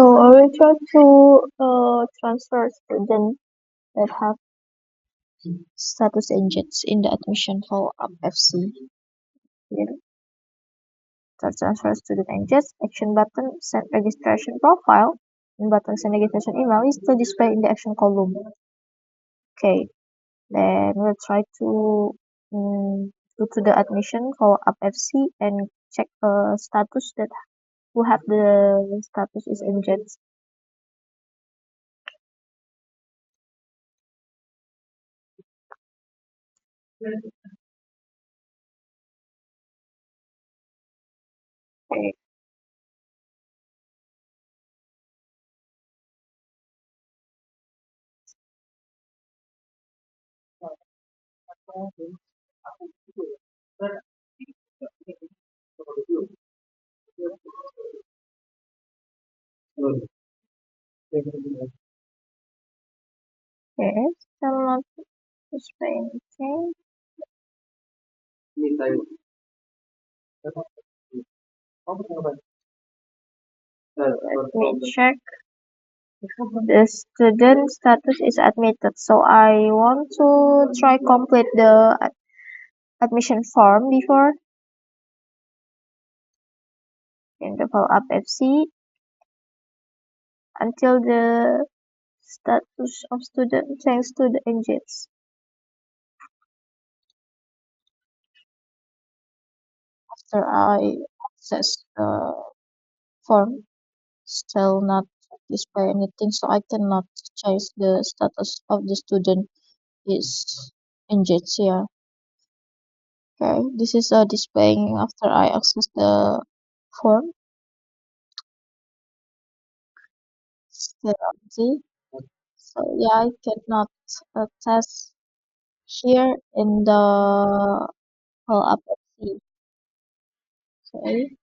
So I will try to transfer students that have status engines in the admission follow-up FC. Here, to transfer student engines, action button, set registration profile, and button send registration email is still displayed in the action column. Okay, then we'll try to go to the admission follow-up FC and check status that who have the status is engaged. Okay. Okay, still not displaying anything. Let me check. The student status is admitted, so I want to try complete the admission form before in the follow-up FC until the status of student change to the engaged. After I access the form, still not display anything, so I cannot change the status of the student is engaged here. Okay, this is displaying after I access the form. Still empty. So yeah, I cannot test here in the follow-up FC. Okay,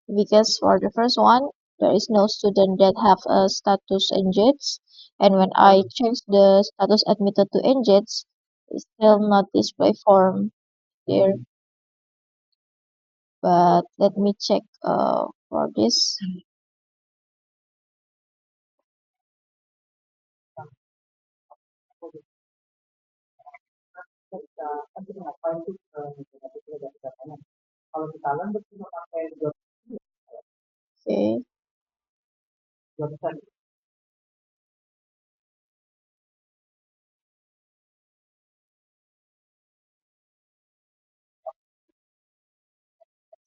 because for the first one, there is no student that have a status engaged, and when I change the status admitted to engaged, it's still not display form here. But let me check for this. Okay,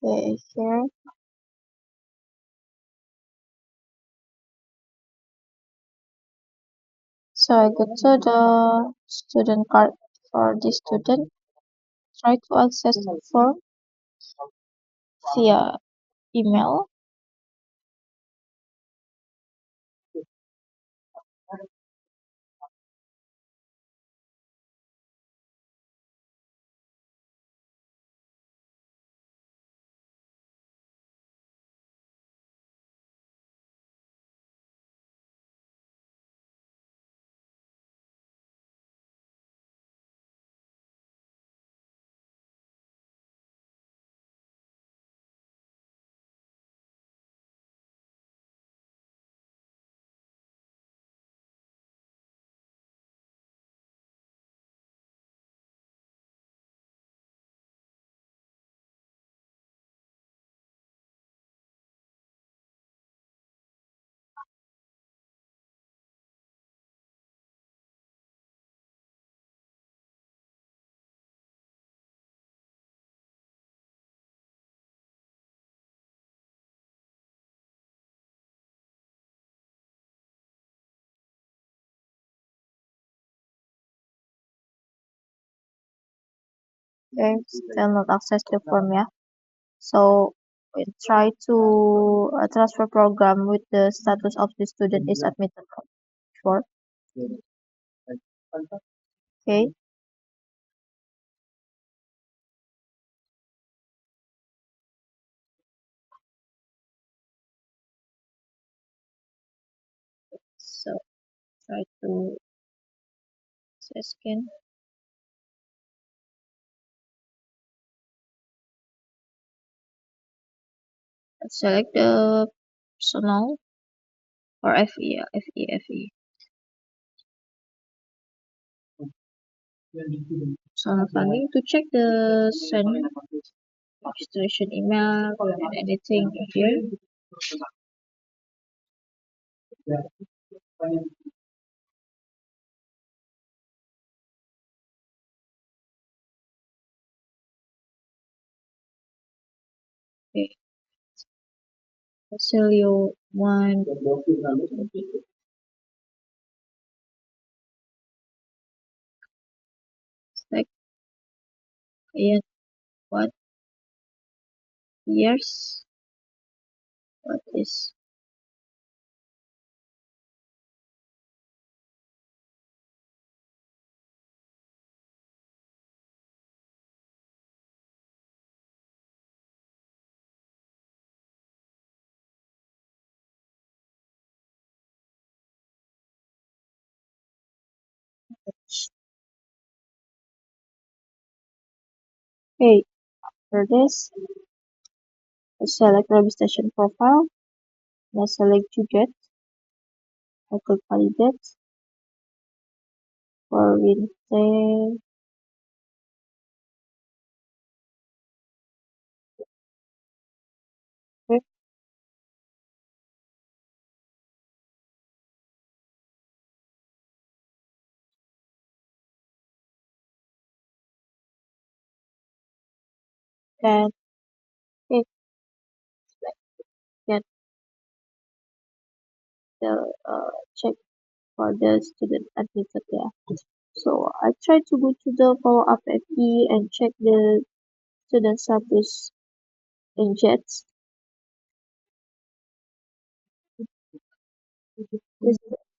okay, here. So I go to the student card for the student. Try to access the form via email. Okay, still not access the form, yeah. So we try to transfer program with the status of the student is admitted for. Okay, so try to scan. Select the personal or FE, FE, FE. Personal funding to check the send registration email and anything here. Okay, Basilio 1. Select client, what years, what is okay. For this, select registration profile. Now select to get. I click validate for Wednesday. Then click get the check for the student admitted there. So I try to go to the Power Up FE and check the student status in JETS. This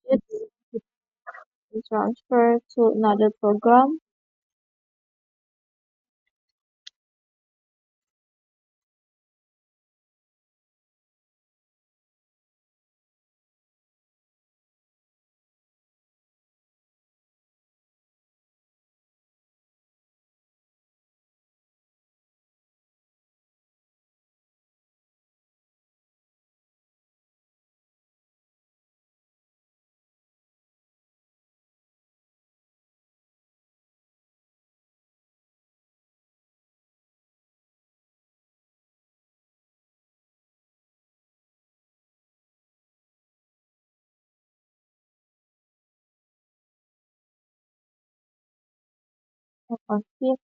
JETS transfer to another program. Config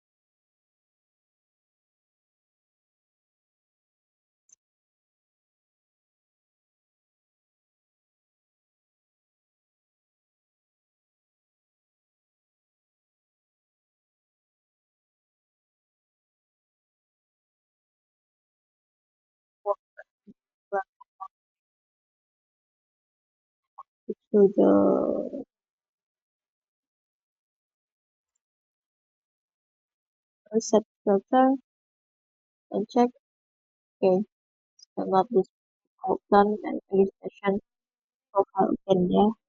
to the reset filter and check. Okay, so not this done and registration profile again. Yeah.